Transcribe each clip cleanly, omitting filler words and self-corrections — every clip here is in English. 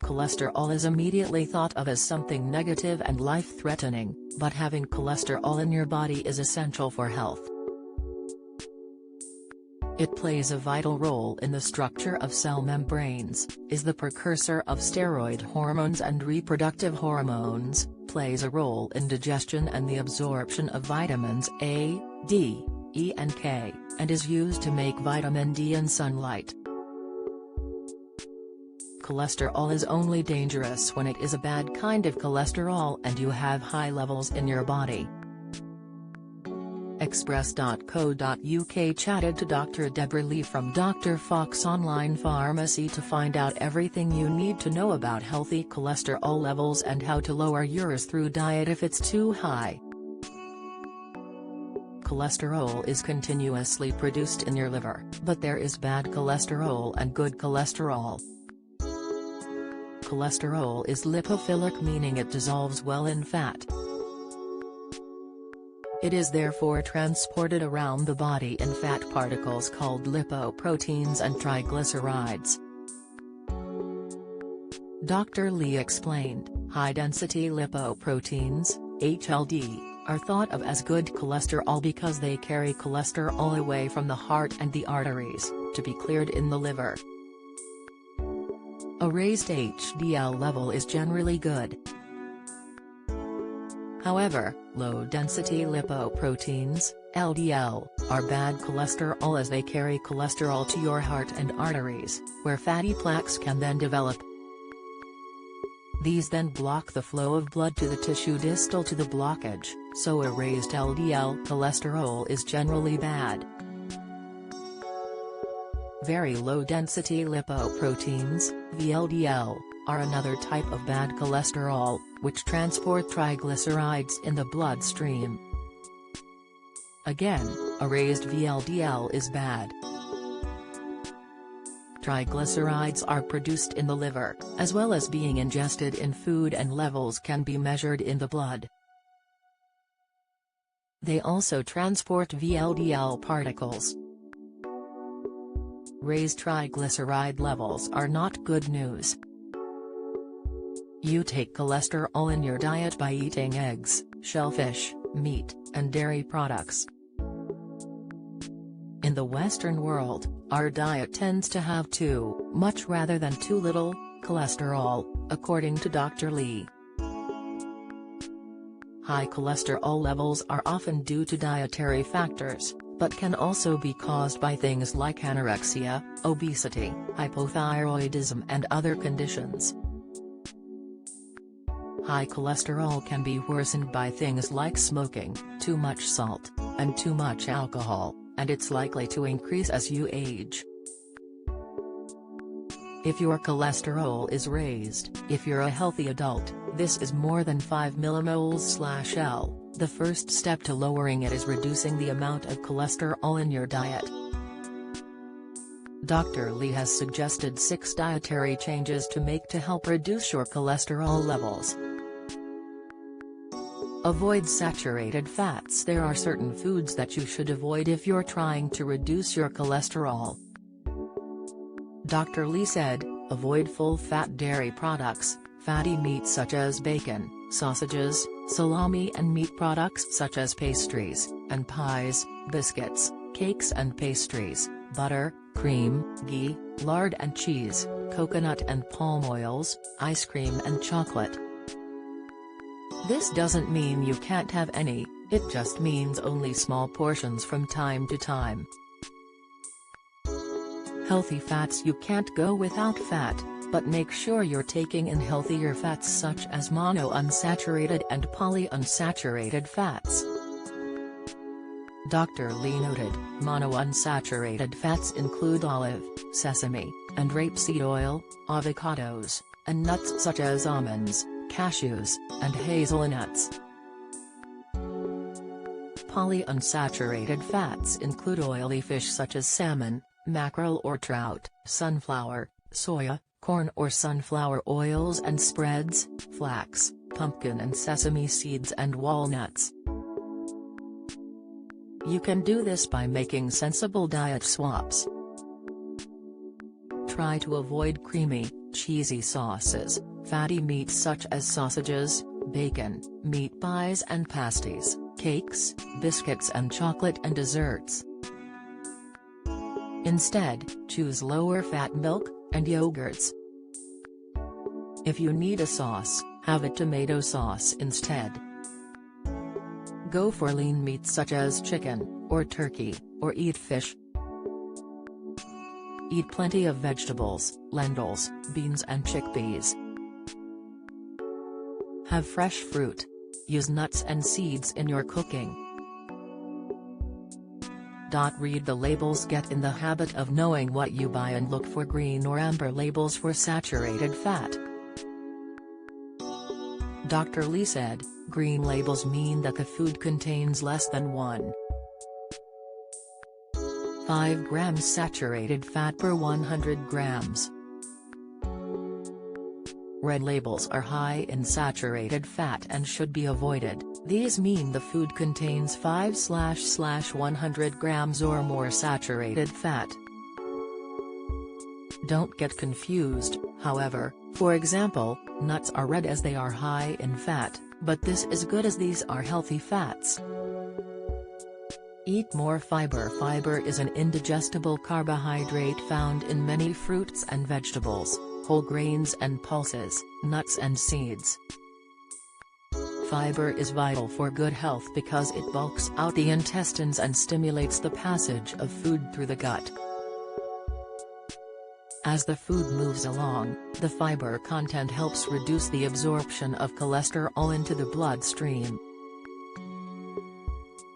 cholesterol is immediately thought of as something negative and life-threatening, but having cholesterol in your body is essential for health. It plays a vital role in the structure of cell membranes, is the precursor of steroid hormones and reproductive hormones, plays a role in digestion and the absorption of vitamins A, D, E and K, and is used to make vitamin D in sunlight. Cholesterol is only dangerous when it is a bad kind of cholesterol and you have high levels in your body. Express.co.uk chatted to Dr. Deborah Lee from Dr. Fox Online Pharmacy to find out everything you need to know about healthy cholesterol levels and how to lower yours through diet if it's too high. Cholesterol is continuously produced in your liver, but there is bad cholesterol and good cholesterol. Cholesterol is lipophilic, meaning it dissolves well in fat. It is therefore transported around the body in fat particles called lipoproteins and triglycerides. Dr. Lee explained, high-density lipoproteins, HLD, are thought of as good cholesterol because they carry cholesterol away from the heart and the arteries, to be cleared in the liver. A raised HDL level is generally good. However, low-density lipoproteins, LDL, are bad cholesterol as they carry cholesterol to your heart and arteries, where fatty plaques can then develop. These then block the flow of blood to the tissue distal to the blockage, so a raised LDL cholesterol is generally bad. Very low-density lipoproteins, VLDL, are another type of bad cholesterol, which transport triglycerides in the bloodstream. Again, a raised VLDL is bad. Triglycerides are produced in the liver, as well as being ingested in food, and levels can be measured in the blood. They also transport VLDL particles. Raised triglyceride levels are not good news. You take cholesterol in your diet by eating eggs, shellfish, meat, and dairy products. In the Western world, our diet tends to have too much rather than too little cholesterol, according to Dr. Lee. High cholesterol levels are often due to dietary factors, but can also be caused by things like anorexia, obesity, hypothyroidism and other conditions. High cholesterol can be worsened by things like smoking, too much salt, and too much alcohol, and it's likely to increase as you age. If your cholesterol is raised, if you're a healthy adult, this is more than 5 millimoles/L, the first step to lowering it is reducing the amount of cholesterol in your diet. Dr. Lee has suggested 6 dietary changes to make to help reduce your cholesterol levels. Avoid saturated fats. There are certain foods that you should avoid if you're trying to reduce your cholesterol. Dr. Lee said, avoid full-fat dairy products, fatty meats such as bacon, sausages, salami and meat products such as pastries, and pies, biscuits, cakes and pastries, butter, cream, ghee, lard and cheese, coconut and palm oils, ice cream and chocolate. This doesn't mean you can't have any, it just means only small portions from time to time. Healthy fats. You can't go without fat, but make sure you're taking in healthier fats such as monounsaturated and polyunsaturated fats. Dr. Lee noted, monounsaturated fats include olive, sesame, and rapeseed oil, avocados, and nuts such as almonds, cashews, and hazelnuts. Polyunsaturated fats include oily fish such as salmon, mackerel or trout, sunflower, soya, corn or sunflower oils and spreads, flax, pumpkin and sesame seeds and walnuts. You can do this by making sensible diet swaps. Try to avoid creamy, cheesy sauces, fatty meats such as sausages, bacon, meat pies and pasties, cakes, biscuits and chocolate and desserts. Instead, choose lower-fat milk and yogurts. If you need a sauce, have a tomato sauce instead. Go for lean meats such as chicken, or turkey, or eat fish. Eat plenty of vegetables, lentils, beans and chickpeas. Have fresh fruit. Use nuts and seeds in your cooking. Read the labels. Get in the habit of knowing what you buy and look for green or amber labels for saturated fat. Dr. Lee said, green labels mean that the food contains less than 1.5 grams saturated fat per 100 grams. Red labels are high in saturated fat and should be avoided. These mean the food contains 5/100 grams or more saturated fat. Don't get confused, however. For example, nuts are red as they are high in fat, but this is good as these are healthy fats. Eat more fiber. Fiber is an indigestible carbohydrate found in many fruits and vegetables, whole grains and pulses, nuts and seeds. Fiber is vital for good health because it bulks out the intestines and stimulates the passage of food through the gut. As the food moves along, the fiber content helps reduce the absorption of cholesterol into the bloodstream.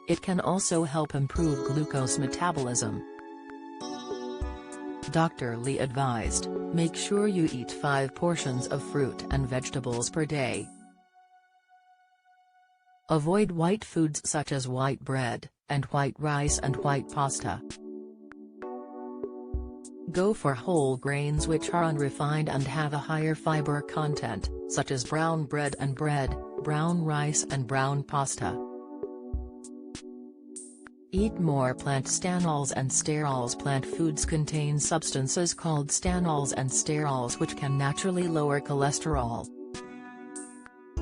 It can also help improve glucose metabolism. Dr. Lee advised, make sure you eat 5 portions of fruit and vegetables per day. Avoid white foods such as white bread, and white rice and white pasta. Go for whole grains which are unrefined and have a higher fiber content, such as brown bread and bread, brown rice and brown pasta. Eat more plant stanols and sterols. Plant foods contain substances called stanols and sterols which can naturally lower cholesterol.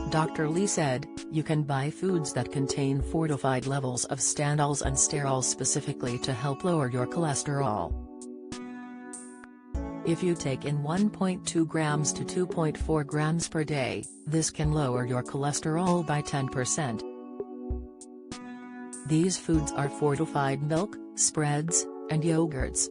Dr. Lee said, you can buy foods that contain fortified levels of stanols and sterols specifically to help lower your cholesterol. If you take in 1.2 grams to 2.4 grams per day, this can lower your cholesterol by 10%. These foods are fortified milk, spreads, and yogurts.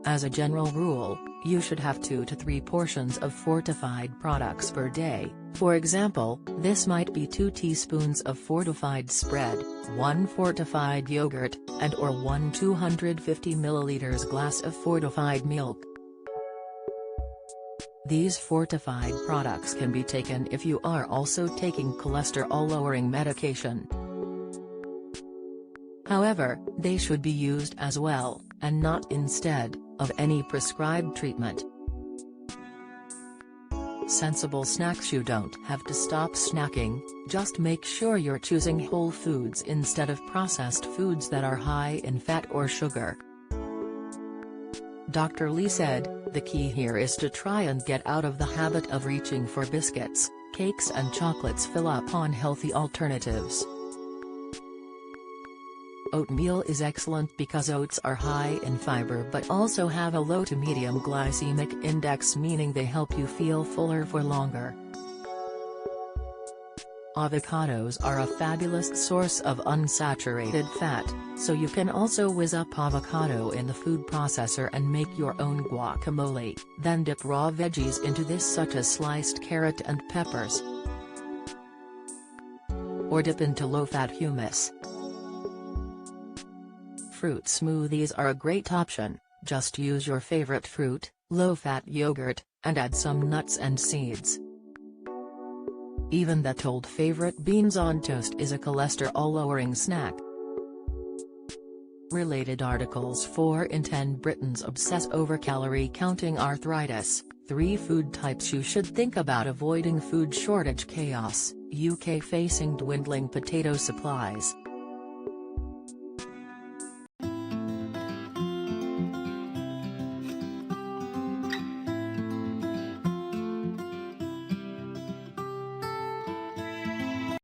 As a general rule, you should have 2 to 3 portions of fortified products per day. For example, this might be 2 teaspoons of fortified spread, 1 fortified yogurt, and or 1 250 ml glass of fortified milk. These fortified products can be taken if you are also taking cholesterol-lowering medication. However, they should be used as well, and not instead, of any prescribed treatment. Sensible snacks. You don't have to stop snacking, just make sure you're choosing whole foods instead of processed foods that are high in fat or sugar. Dr. Lee said, the key here is to try and get out of the habit of reaching for biscuits, cakes and chocolates. Fill up on healthy alternatives. Oatmeal is excellent because oats are high in fiber but also have a low to medium glycemic index, meaning they help you feel fuller for longer. Avocados are a fabulous source of unsaturated fat, so you can also whiz up avocado in the food processor and make your own guacamole, then dip raw veggies into this such as sliced carrot and peppers. Or dip into low-fat hummus. Fruit smoothies are a great option. Just use your favorite fruit, low-fat yogurt, and add some nuts and seeds. Even that old favorite beans on toast is a cholesterol-lowering snack. Related articles. 4 in 10 Britons obsess over calorie counting. Arthritis. 3 food types you should think about avoiding. Food shortage chaos. UK facing dwindling potato supplies.